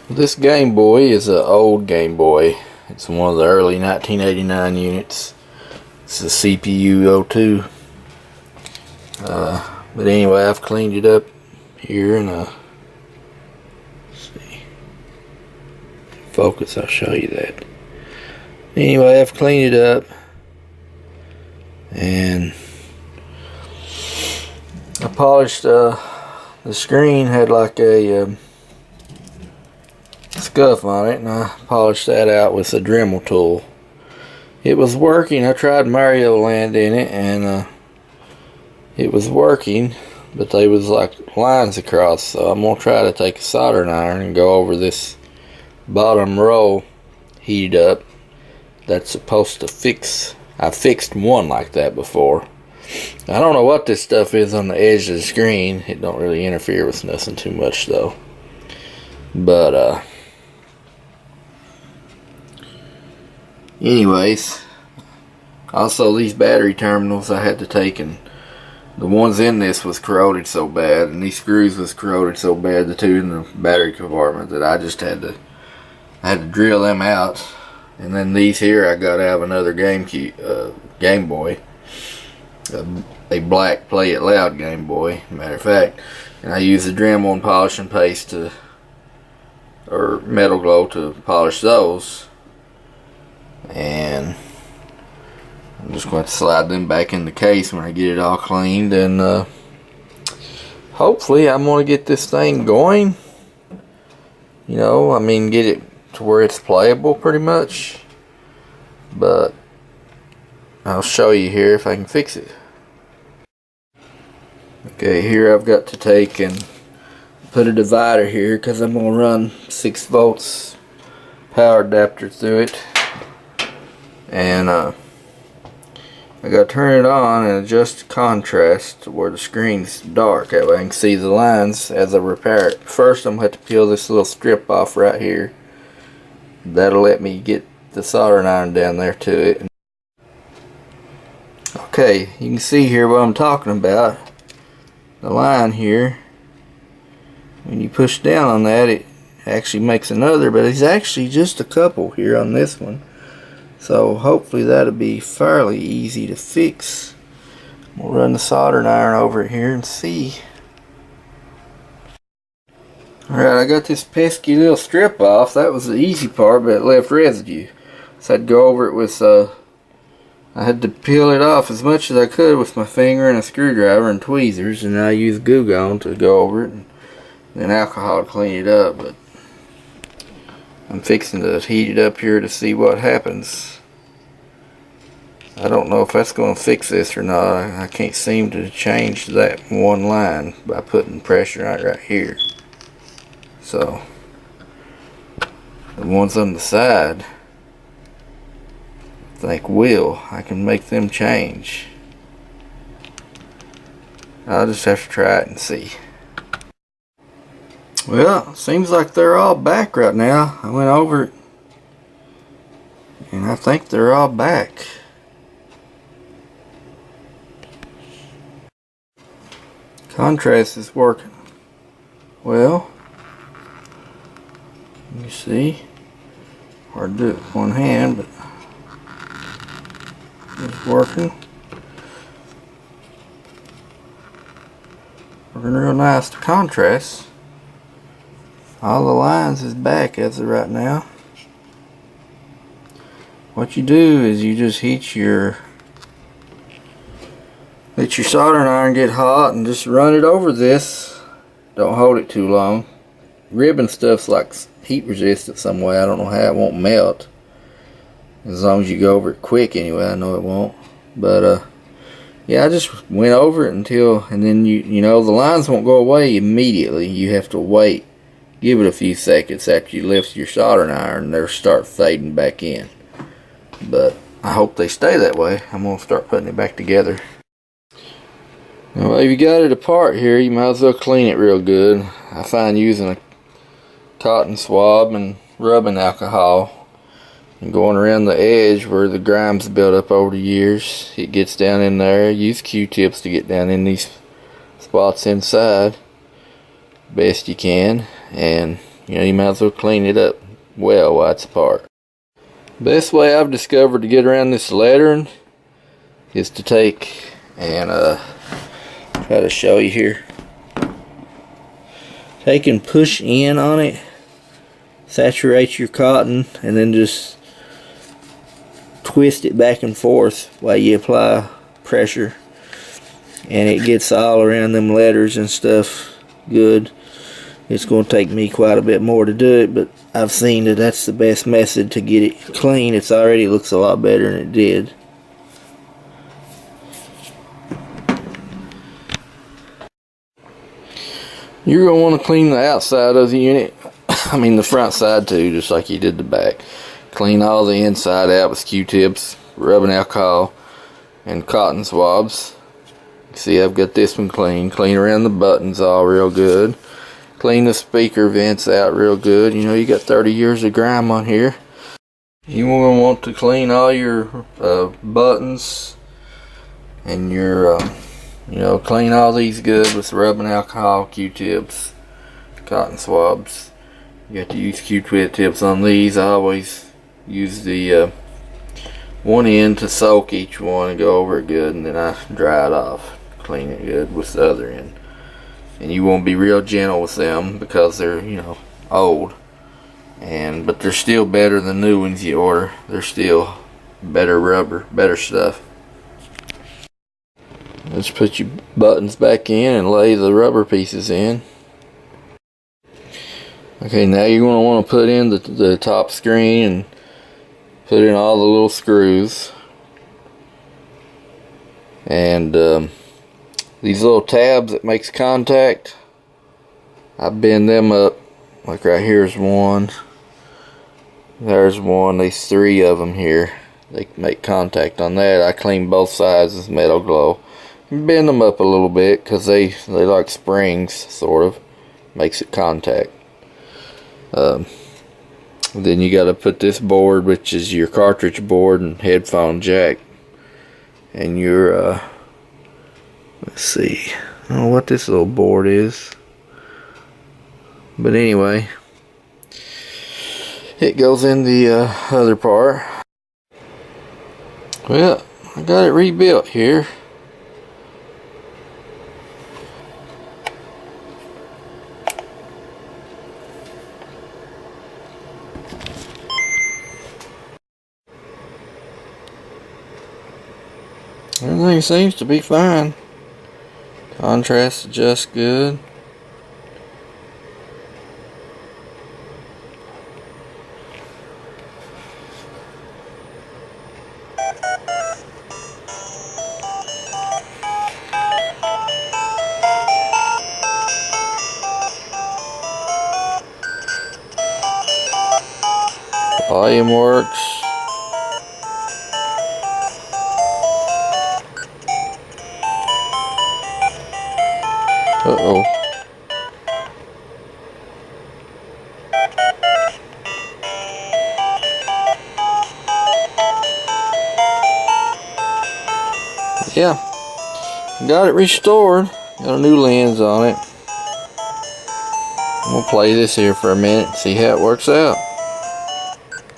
This Game Boy is an old Game Boy. It's one of the early 1989 units. It's a CPU 02. But anyway, I've cleaned it up here and let's see. Focus, I'll show you that. Anyway, I've cleaned it up and I polished the screen. Had like a scuff on it, and I polished that out with a Dremel tool. It was working. I tried Mario Land in it and it was working, but they was like lines across, so I'm gonna try to take a soldering iron and go over this bottom row heated up. That's supposed to fix. I fixed one like that before. I don't know what this stuff is on the edge of the screen. It don't really interfere with nothing too much though. But anyways, also these battery terminals I had to take, and the ones in this was corroded so bad, and these screws was corroded so bad, the two in the battery compartment, that I just had to drill them out. And then these here I got out of another Game Boy, a black Play It Loud Game Boy, matter of fact. And I used the Dremel and polish and paste or Metal Glow to polish those. And I'm just going to slide them back in the case when I get it all cleaned, and hopefully I'm going to get this thing going. You know, I mean, get it to where it's playable pretty much. But I'll show you here if I can fix it. Okay, here I've got to take and put a divider here because I'm going to run 6 volts power adapter through it. And I got to turn it on and adjust the contrast to where the screen's dark. That way I can see the lines as I repair it. First I'm going to have to peel this little strip off right here. That'll let me get the soldering iron down there to it. Okay, you can see here what I'm talking about. The line here, when you push down on that, it actually makes another, but it's actually just a couple here on this one. So hopefully that'll be fairly easy to fix. We'll run the soldering iron over it here and see. Alright, I got this pesky little strip off. That was the easy part, but it left residue. So I'd go over it with I had to peel it off as much as I could with my finger and a screwdriver and tweezers, and I used Goo Gone to go over it, and then alcohol to clean it up. But I'm fixing to heat it up here to see what happens. I don't know if that's going to fix this or not. I can't seem to change that one line by putting pressure on it right here. So the ones on the side, I think I can make them change. I'll just have to try it and see. Well, seems like they're all back right now. I went over it and I think they're all back. Contrast is working. Well, let me see. Hard to do it with one hand, but it's working. Working real nice to contrast. All the lines is back as of right now. What you do is you just let your soldering iron get hot and just run it over this. Don't hold it too long. Ribbon stuff's like heat resistant some way. I don't know how it won't melt. As long as you go over it quick anyway. I know it won't. But yeah, I just went over it and then you know the lines won't go away immediately. You have to wait. Give it a few seconds after you lift your soldering iron and they'll start fading back in. But I hope they stay that way. I'm going to start putting it back together. Well, if you got it apart here, you might as well clean it real good. I find using a cotton swab and rubbing alcohol and going around the edge where the grime's built up over the years, it gets down in there. Use Q-tips to get down in these spots inside best you can, and you might as well clean it up well while it's apart. Best way I've discovered to get around this lettering is to take and try to show you here. Take and push in on it, saturate your cotton, and then just twist it back and forth while you apply pressure, and it gets all around them letters and stuff good. It's going to take me quite a bit more to do it, but I've seen that that's the best method to get it clean. It's already looks a lot better than it did. You're going to want to clean the outside of the unit. I mean the front side too, just like you did the back. Clean all the inside out with Q-tips, rubbing alcohol, and cotton swabs. See, I've got this one clean. Clean around the buttons all real good. Clean the speaker vents out real good. You know, you got 30 years of grime on here. You will want to clean all your buttons and your, clean all these good with rubbing alcohol, Q-tips, cotton swabs. You got to use Q-tips on these. I always use the one end to soak each one and go over it good, and then I dry it off, clean it good with the other end. And you want to be real gentle with them because they're, old, but they're still better than new ones you order. They're still better rubber, better stuff. Let's put your buttons back in and lay the rubber pieces in. Okay, now you're going to want to put in the top screen and put in all the little screws. And these little tabs that makes contact, I bend them up. Like right here's one. There's one. There's 3 of them here. They make contact on that. I clean both sides with metal glow. Bend them up a little bit because they like springs, sort of. Makes it contact. Then you got to put this board, which is your cartridge board and headphone jack, and your let's see, I don't know what this little board is, but anyway, it goes in the other part. Well, I got it rebuilt here. Everything seems to be fine. Contrast adjusts good. Volume works. Uh-oh. Yeah, got it restored. Got a new lens on it. We'll play this here for a minute and see how it works out.